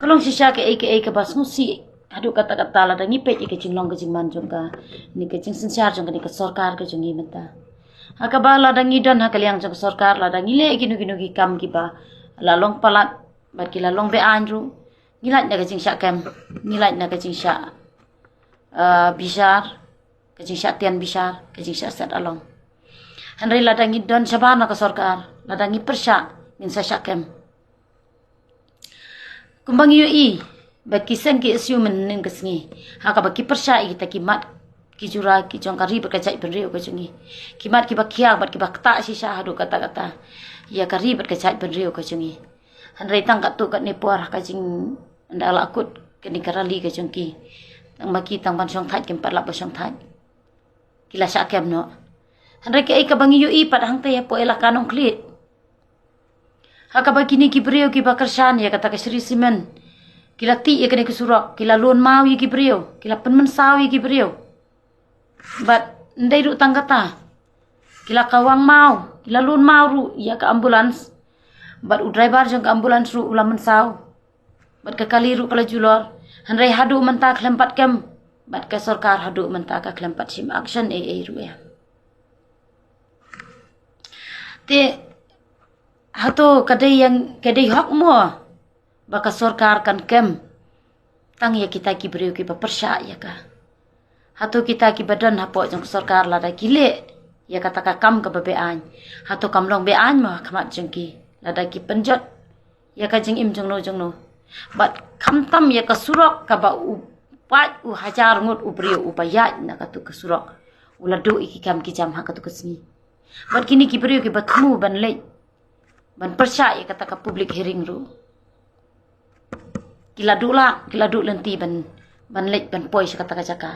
Kalong sisya ke bas ngusi hadu kata-kata la dangi pe ke jinglong ke jingman jong ka ni ke jing sensyar jong ka ni ke sarkar ke jongi menta. Haka ba la dangi dan haka liang jong sarkar la dangi le ginu ki kam ki ba la long palat ba ki la long be anru ngilat na ke jing syak kem ngilat na ke jing syak bishar ke jing syak tian bishar ke jing syak set along. Henry la dangi dan sabana ke sarkar la dangi persyak min sa syak kem. Kumbang yui baki sen ki isu men kesngi haka baki persai kita kimat ki jura ki jong kari berkacai penriu ke jungi kimat ki bakia bat ki bakta sisa hadu kata-kata ya kari berkacai penriu ke jungi hanrei tang kat tu kat ne puar ka jing ndala akut ke ni karali ke jongki tang maki tang ban song thai kem pat la ba song thai kila sa kem no hanrei ke ka bangi yui pat hang te po ela kanong klit haka bagini ki brio ki bakarsan ya kata ke Sri Simen kila ti ya kene ke surak kila lon mau ya ki brio kila penmen saw ya ki brio bat ndai ru tanggata kila kawang mau kila lon mau ru ya ke ambulans bat u driver jong ke ambulans ru ulam mensaw bat ke kali ru kala julor hanrei hadu menta klempat kem bat ke sarkar hadu menta ka klempat sim action ru ya te hato kadai hak mo baka sarkar kan kem tang ya kita ki beriu ki persya ya ka hato kita ki badan hapo jong sarkar la da kile ya kata ka kam ka bebean hato kam long bean ma kamat jengki la da ki penjot ya ka jeng im jong no bat kam tam ya ka surok ka ba u pat u hajar ngut u beriu u bayat na ka tu ka surok ula do iki kam ki jam ha ka tu kesni bat kini ki beriu ki batmu ban le ban persya ya kata ka public hearing ru kila du lenti ban lek ban poi sa kata ka jaka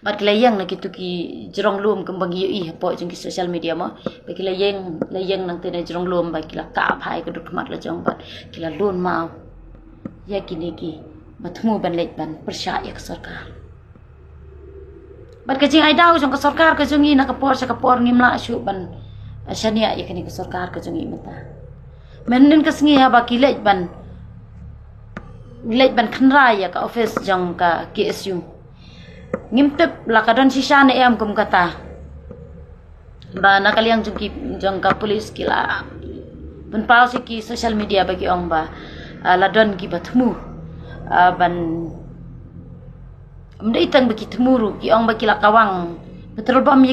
bat kila yang na kitu ki jerong lum kembang yui po jeng ki social media mo ba kila yang nang tena jerong lum ba kila ka phai ka duk mat la jong bat kila lun mau ya kini ki matmu ban lek ban persya ya ka sarkar bat ka jing ai dau jong ka sarkar ka jongi na ka por sa ka por ngimla syu ban syania ya kini ka sarkar ka jongi mata menen kesngi ha ba ki lek ban khanrai ya ka office jong ka KSU ngimtep la ka don sisa ne am kum kata ba nakaliang jong ka police kila ban pau si ki social media bagi ong ba la don ki batmu ban amdai tang bagi temuru ki ong ba kila kawang petrol bom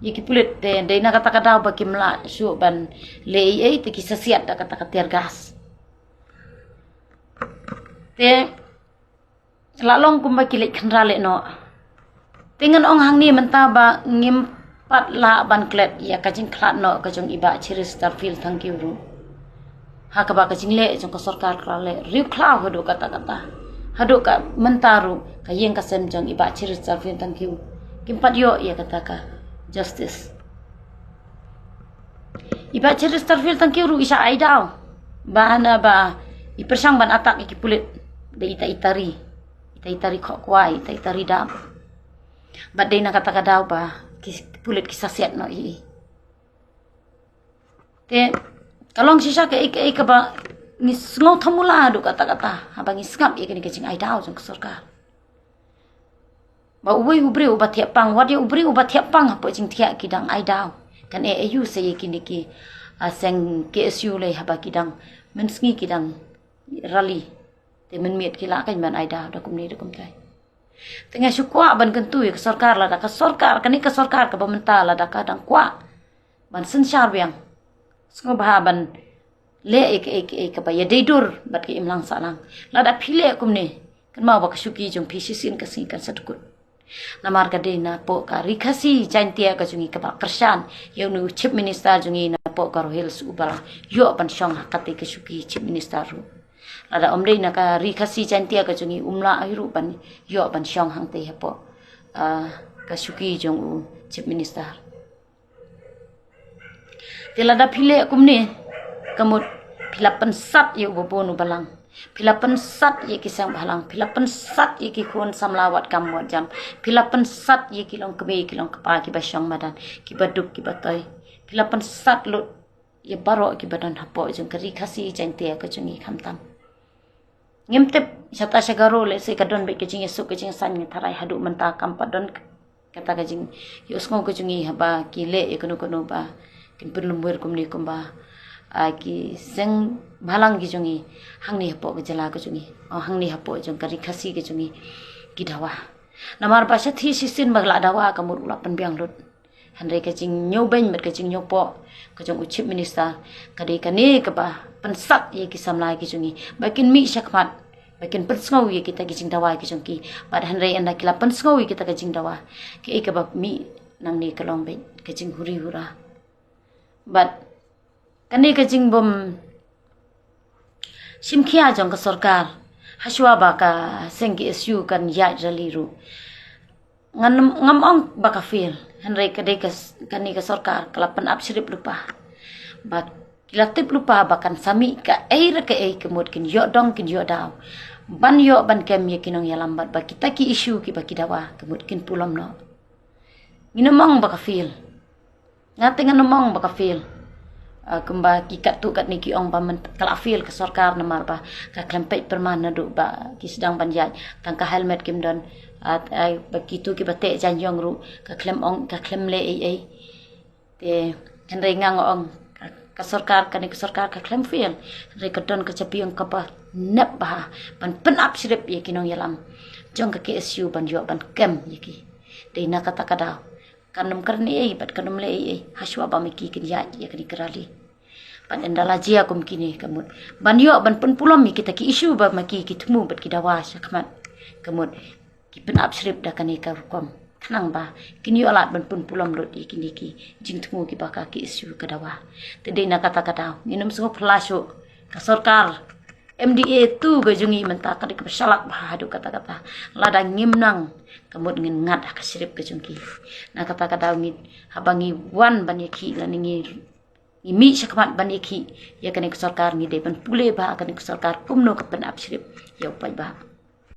yaki pulit de na kata kata bagi mla su ban le te ki sasiat da kata katiar gas te lalong kum ba kilik khanrale no tengan ong hang ni menta ba ngim pat la ban klet ya ka jing khlat no ka jong iba chiris tarfil thank you ru ha ka ba ka jing le jong ka sarkar krale riu khla hodo kata hado ka mentaru ka yeng ka sem jong iba chiris tarfil thank you kimpat yo ya kata ka justice iba chiris tarfil thank you ru isa ai daw ba na ba ipersang ban atak iki pulit de itari kok kuai itari dam bat de na kata daw ba pulit kisah siat no i te kalong sisa ke ik ba ni ngau thamula du kata abang isngap ikini ke jing ai daw jong sarkar ba ubai ubri ubat tiap pang wadi ubri ubat tiap pang apa jing tiak kidang ai daw kan eu se ikini ki aseng KSU le haba kidang mensngi kidang rally te men miet kila kan ban ai daw da kum ni da kum tai tengah syukwa ban kentu ya sarkar la da ka sarkar kani ka sarkar ka pemerintah la da ka dang kwa ban sensyar biang sngo ba ban le ek ba ya deidur bat ki imlang salang la da phile kum ni kan mau ba ka syuki jong phisisin ka sin kan sadukut namar ka de na po ka rikasi jantia ka jungi ka ba persan yo nu chief minister jungi na po ka rohil su bala yo ban shong hakati ka syuki chief minister ru ada omdei na ka rikasi jantia ka jungi umla ahiru ban yo ban shong hang te hapo ka syuki jong u chief minister tela da phile kum ni kamut philapan sat yo bobonu balang philapan sat ye kisang balang philapan sat ye ki khon samlawat kamwat jam philapan sat ye kilong kebe kilong kapa ki basyong madan ki baduk ki batoi philapan sat lut ye baro ki badan hapo jong ka rikasi jantia ka jungi khamtam ngimtep sata sagaro le se kadon be kecing esuk kecing san ni tharai hadu menta kampa don kata kecing yus ngo kecing haba kile ekono ba kin perlumbuir kumni kumba ki seng balang ki jungi hangni hapo gejala ke jungi hangni hapo jong kari khasi ke jungi kidawa namar ba thi sisin magla dawa kamur ulapan biang lut handai kecing nyoben met kecing nyopo kejong uchip minister kadi kani ke ba pensat ye ki samlai ki jungi bakin mi syakmat bakin pensngau ye kita kecing dawa ki jongki bad handai anda kila pensngau ye kita kecing dawa ki ke ba mi nang ni kalong be kecing huri hura bad kani kecing bom simkhia jong ka sarkar haswa ba ka sengki isu kan ya jaliru ngam ong ba ka feel handai kadai ka kani ka sarkar kalapan absirip lupa ba kilatip lupa bakan sami ka air ka kemud kin yo dong kin yo daw ban yo ban kem ye kinong ya lambat ba kita ki isu ki ba kidawa kemud kin pulam no nginomong ba ka feel ngating nginomong ba ka feel kemba kikat tu kat niki ong pamen kalafil ke sarkar namar ba ka klempet permana du ba ki sedang banjat tangka helmet kim don ai begitu ki bate janjong ru ka klem ong ka klem le ai te henry ngang ong ka sarkar ka klem fil re ka don ka chapi ong ka ba nep ba ban pen ap sirip ye kinong yalam jong ka KSU ban yo ban kem yiki de na kata kada kanum karni ai bat kanum le ai haswa ba miki kin ya kani kerali pan endala jia kum kini kamut ban yo ban pen pulom mi kita ki isu ba maki ki temu bat ki dawa sakmat kamut ki pen absrip da kani ka kom kanang ba kini yo alat ban pen pulom lot kini ki jing temu ki ba ka ki isu ka dawa te de na kata kata minum sungo plasyo ka sarkar MDA tu gajungi menta kadi ka salak ba hadu kata-kata lada ngimnang kamut ngin ngat ka sirip gajungki na kata-kata mit habangi wan banyaki laningi imi sakmat banyaki ya kani sarkar ngi de ban pule ba kani sarkar kumno ka pen absirip ya upai ba